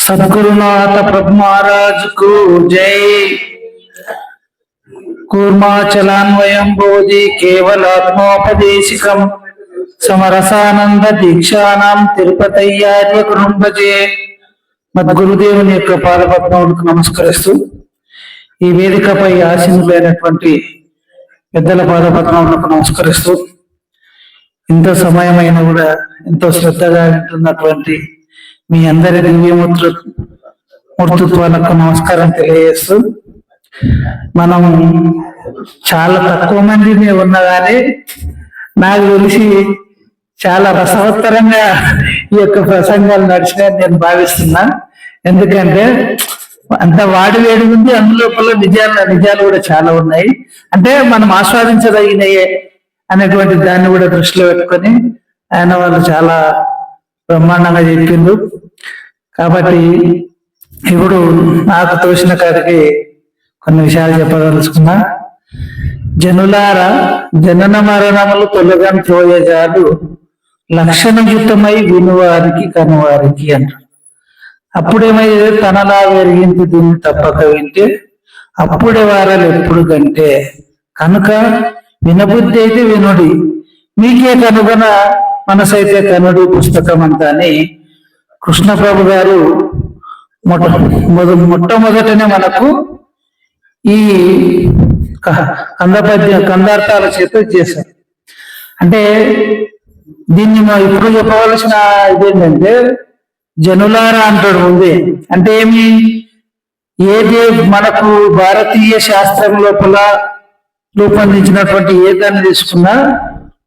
सद्गुरुनाथ प्रभु महाराज को जय। कूर्माचलान्वयं बोधि केवलात्मोपदेशिकं సమరసానంద దీక్షానాం తిరుపతయ్యార్య కృంభజే. మద్గురుదేవుని యొక్క పాదపద్మములకు నమస్కరిస్తూ ఈ వేదికపై ఆసీనులైనటువంటి పెద్దల పాదపద్మములకు నమస్కరిస్తూ ఇంత సమయమైన కూడా ఎంతో శ్రద్ధగా వింటున్నటువంటి మీ అందరి దివ్యమూర్తిత్వాలకు నమస్కారం తెలియజేస్తూ, మనం చాలా తక్కువ మందిని ఉన్నా కానీ నాకు తెలిసి చాలా రసవత్తరంగా ఈ యొక్క ప్రసంగాలు నడిచినాయని నేను భావిస్తున్నా. ఎందుకంటే అంత వాడి వేడి ఉంది, అందులోపల నిజాలు కూడా చాలా ఉన్నాయి. అంటే మనం ఆస్వాదించదగినయే అనేటువంటి దాన్ని కూడా దృష్టిలో పెట్టుకొని ఆయన వాళ్ళు చాలా బ్రహ్మాండంగా చెప్పిండ్రు. కాబట్టి ఇప్పుడు నాకు తోచిన కాడికి కొన్ని విషయాలు చెప్పదలుచుకున్నా. జనులారా, జనన మరణములు తొలగని త్రోయజాలు లక్షణయుతమై వినువారికి కనువారికి అంటారు. అప్పుడేమైతే తనలా వెరిగింది దీన్ని తప్పక వింటే అప్పుడే వారాలు ఎప్పుడు కంటే కనుక వినబుద్ధి అయితే వినుడి, మీకే కనుగొన మనసైతే కనుడి పుస్తకం అంతా అని కృష్ణప్రభు గారు మొట్టమొదటనే మనకు ఈ కందార్థాల చేత చేశారు. అంటే దీన్ని ఇప్పుడు చెప్పవలసిన ఇదేంటంటే జనులారా అంటాడు ముందే. అంటే ఏమి, ఏది మనకు భారతీయ శాస్త్రం లోపల రూపొందించినటువంటి ఏ దాన్ని తీసుకున్నా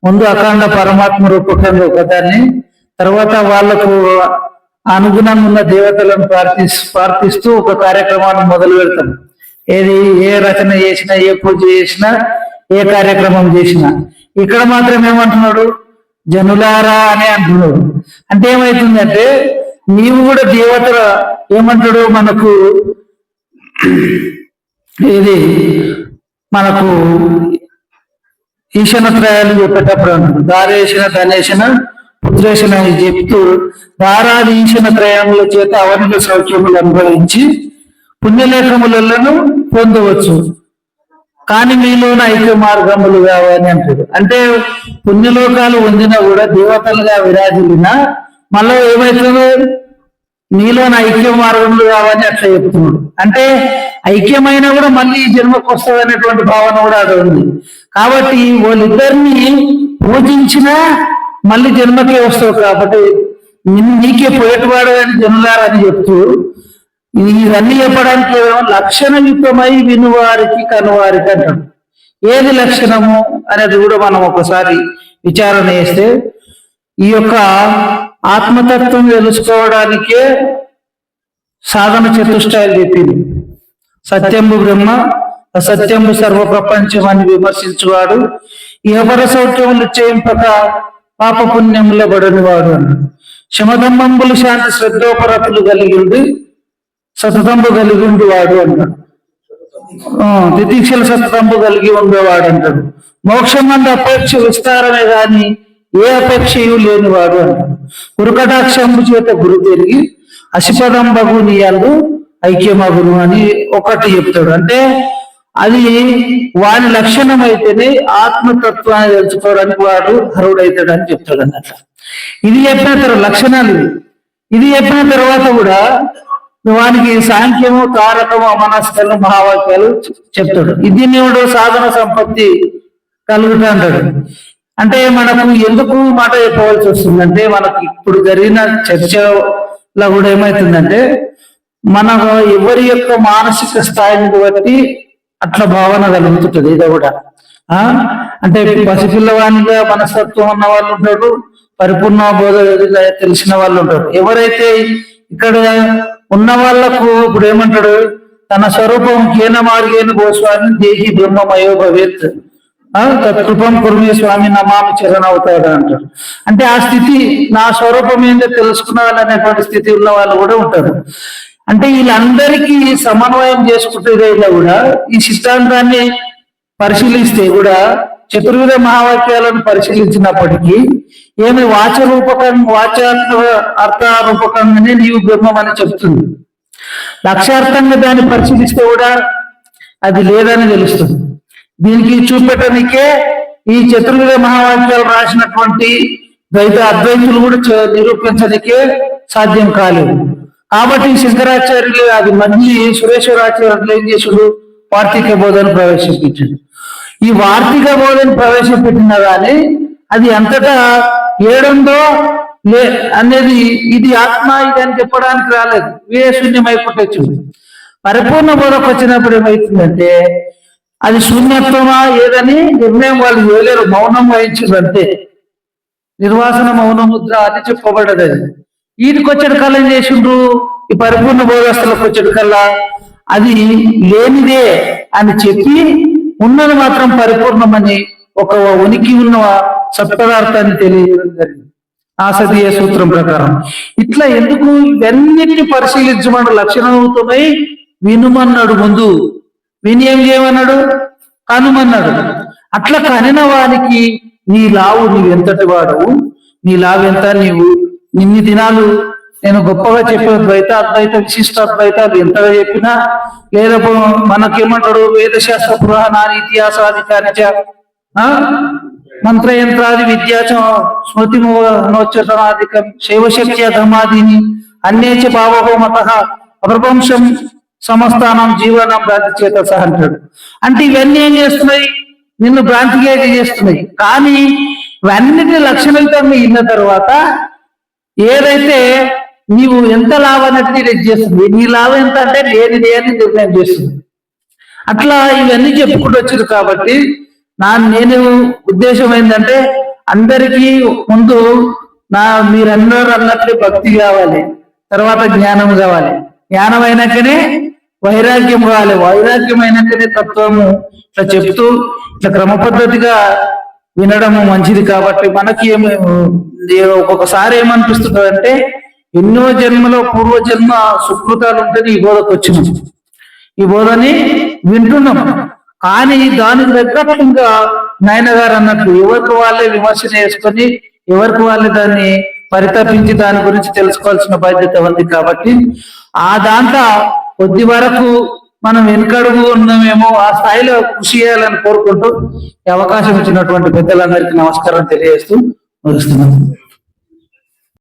ముందు అఖండ పరమాత్మ రూపకంగా ఒకదాన్ని, తర్వాత వాళ్లకు అనుగుణంగా ఉన్న దేవతలను ప్రార్థిస్తూ ఒక కార్యక్రమాన్ని మొదలు పెడతాం. ఏది ఏ రచన చేసినా, ఏ పూజ చేసినా, ఏ కార్యక్రమం చేసినా ఇక్కడ మాత్రం ఏమంటున్నాడు, జనులారా అని అంటున్నాడు. అంటే ఏమైతుందంటే నీవు కూడా దేవతల ఏమంటాడు, మనకు ఇది మనకు ఈశనత్రయాలు చెప్పేటప్పుడు అంటాడు, దారేశన ధనేశన పుత్రేశన అని చెప్తూ దారాది ఈశన త్రయముల చేత అవనిల సౌఖ్యములు అనుభవించి పుణ్యలేఖములను పొందవచ్చు, కానీ మీలోన ఐక్య మార్గములు కావని అంటాడు. అంటే పుణ్యలోకాలు పొందినా కూడా దేవతలుగా విరాజిల్లినా మళ్ళీ ఏమవుతుందో నీలోన ఐక్య మార్గములు కావని అట్లా చెప్తున్నాడు. అంటే ఐక్యమైనా కూడా మళ్ళీ ఈ జన్మకు వస్తుంది అనేటువంటి భావన కూడా అది ఉంది. కాబట్టి వాళ్ళిద్దరిని పూజించినా మళ్ళీ జన్మకే వస్తావు. కాబట్టి నీకే పోయేటివాడు అని జనులారని చెప్తూ ఇవన్నీ చెప్పడానికి ఏమో లక్షణయుక్తమై వినువారికి కనువారికి అంటాడు. ఏది లక్షణము అనేది కూడా మనం ఒకసారి విచారణ చేస్తే ఈ యొక్క ఆత్మతత్వం తెలుసుకోవడానికే సాధన చతుష్టయాలు చెప్పింది. సత్యంబు బ్రహ్మ, అసత్యంబు సర్వ ప్రపంచం అని విమర్శించువాడు, ఇహపర సౌఖ్యములు చేయింపక పాపపుణ్యముల బడని వాడు అన్నాడు. శమధమ్మంబులు శాంతి శ్రద్ధోపరతులు కలిగింది సతతంబు కలిగి ఉండేవాడు అంటాడు. తితీక్షల సతతంబు కలిగి ఉండేవాడు అంటాడు. మోక్షం అంత అపేక్ష విస్తారమే గాని ఏ అపేక్షయు లేనివాడు అంటాడు. గురుకటాక్షంబు చేత గురు తిరిగి అసిపదంబగు నీయాలు ఐక్యమగును అని ఒకటి చెప్తాడు. అంటే అది వాని లక్షణం అయితేనే ఆత్మతత్వాన్ని తెలుసుకోవడానికి వాడు హరుడైతాడు అని చెప్తాడు అన్నట్టు. ఇది చెప్పిన తర్వాత లక్షణాలు ఇది చెప్పిన తర్వాత కూడా వానికి సాంఖ్యము, తారకము, అమనస్కలు, మహావాక్యాలు చెప్తాడు. ఇది నేడు సాధన సంపత్తి కలుగుతా అంటాడు. అంటే మనకు ఎందుకు మాట చెప్పవలసి వస్తుందంటే మనకు ఇప్పుడు జరిగిన చర్చలో కూడా ఏమవుతుందంటే మన ఎవరి యొక్క మానసిక స్థాయిని బట్టి అట్లా భావన కలుగుతుంటది. ఇది కూడా అంటే పసిపిల్లవానిగా మనస్తత్వం ఉన్న వాళ్ళు ఉంటారు, పరిపూర్ణ బోధ తెలిసిన వాళ్ళు ఉంటారు. ఎవరైతే ఇక్కడ ఉన్న వాళ్ళకు ఇప్పుడు ఏమంటాడు, తన స్వరూపం కేన మార్గేన గోస్వామి దేహి బ్రహ్మమయో భవేత్ తత్కృపం కుర్మే స్వామి నమామి చరణ అవుతాడు అంటాడు. అంటే ఆ స్థితి నా స్వరూపం ఏంటో తెలుసుకున్నాలనేటువంటి స్థితి ఉన్న వాళ్ళు కూడా ఉంటారు. అంటే వీళ్ళందరికీ సమన్వయం చేసుకుంటే కూడా ఈ సిద్ధాంతాన్ని పరిశీలిస్తే కూడా చతుర్విధ మహావాక్యాలను పరిశీలించినప్పటికీ ఏమి వాచాత్మక అర్థ రూపకంగానే నీవు బ్రహ్మం అని చెప్తుంది. లక్ష్యార్థంగా దాన్ని పరిశీలిస్తే కూడా అది లేదని తెలుస్తుంది. దీనికి చూపెట్టడానికే ఈ చతుర్విధ మహావాక్యాలు రాసినటువంటి అద్వైతులు కూడా నిరూపించడానికే సాధ్యం కాలేదు. కాబట్టి శంకరాచార్యులు అది మళ్ళీ సురేశ్వరాచార్యులు ఏం చేసాడు, వార్తిక బోధన ప్రవేశపెట్టాడు. ఈ వార్తిక బోధన ప్రవేశపెట్టినా కానీ అది అంతటా ఏడుందో అనేది ఇది ఆత్మ ఇది అని చెప్పడానికి రాలేదు, శూన్యం అయిపోవచ్చు. పరిపూర్ణ బోధకు వచ్చినప్పుడు ఏమవుతుందంటే అది శూన్యత్వమా ఏదని నిర్ణయం వాళ్ళు చేయలేరు, మౌనం వహించారంటే నిర్వాసన మౌన ముద్ర అని చెప్పబడ్డది. అది వీటికి వచ్చేటి కల్లా ఏం చేసిండ్రు, ఈ పరిపూర్ణ బోధస్తులకు వచ్చేటి కల్లా అది లేనిదే అని చెప్పి ఉన్నది మాత్రం పరిపూర్ణమని ఒక ఉనికి ఉన్న సత్పదార్థాన్ని తెలియజేయడం జరిగింది ఆసదీయ సూత్రం ప్రకారం. ఇట్లా ఎందుకు ఇవన్నిటిని పరిశీలించమని లక్షణమవుతున్నాయి. వినుమన్నాడు, ముందు విని ఏం చేయమన్నాడు, కనుమన్నాడు. అట్లా కనిన వానికి నీ లావు నీవెంతటి వాడవు, నీ లావు ఎంత, నీవు ఇన్ని దినాలు నేను గొప్పగా చెప్పిన ద్వైత అద్వైత విశిష్ట అద్వైతాలు ఎంతగా చెప్పినా లేదా మనకేమంటాడు వేదశాస్త్ర పురాణాన్ని ఇతిహాసాధికారిచ మంత్రయంత్రాది విద్యాచ స్మృతి నోచ్చనాధికం శైవశక్తి ధర్మాదీని అన్యేచ భావో మత అప్రపంశం సమస్తానం జీవనం భ్రాంతి చేత సహ అంటాడు. అంటే ఇవన్నీ ఏం చేస్తున్నాయి, నిన్ను భ్రాంతిగా చేస్తున్నాయి. కానీ ఇవన్నిటి లక్షణాలతో ఇన్న తర్వాత ఏదైతే నీవు ఎంత లాభాన్ని నిర్ణయం చేస్తుంది, నీ లాభం ఎంత అంటే లేనిదే అని నిర్ణయం చేస్తుంది. అట్లా ఇవన్నీ చెప్పుకుంటూ వచ్చారు. కాబట్టి నేను ఉద్దేశం ఏంటంటే అందరికీ ముందు మీరందరూ అన్నట్లు భక్తి కావాలి, తర్వాత జ్ఞానం కావాలి, జ్ఞానం అయినాకనే వైరాగ్యం కావాలి, వైరాగ్యం అయినాకనే తత్వము. ఇట్లా చెప్తూ ఇట్లా క్రమ పద్ధతిగా వినడము మంచిది. కాబట్టి మనకి ఒక్కొక్కసారి ఏమనిపిస్తుంది అంటే ఎన్నో జన్మలో పూర్వజన్మ సుకృతాలు ఉంటేనే ఈ బోధకు వచ్చినాం, ఈ బోధని వింటున్నాం. కానీ దానికి తగ్గట్టుగా నాయన గారు అన్నట్లు ఎవరికి వాళ్ళే విమర్శన చేసుకొని ఎవరికి వాళ్ళే దాన్ని పరితపించి దాని గురించి తెలుసుకోవాల్సిన బాధ్యత ఉంది. కాబట్టి ఆ దాంట్లో కొద్ది వరకు మనం వెనుకడుగు ఉన్నామేమో, ఆ స్థాయిలో కృషి చేయాలని కోరుకుంటూ ఈ అవకాశం ఇచ్చినటువంటి పెద్దలందరికీ నమస్కారం తెలియజేస్తూ ముగిస్తున్నాం.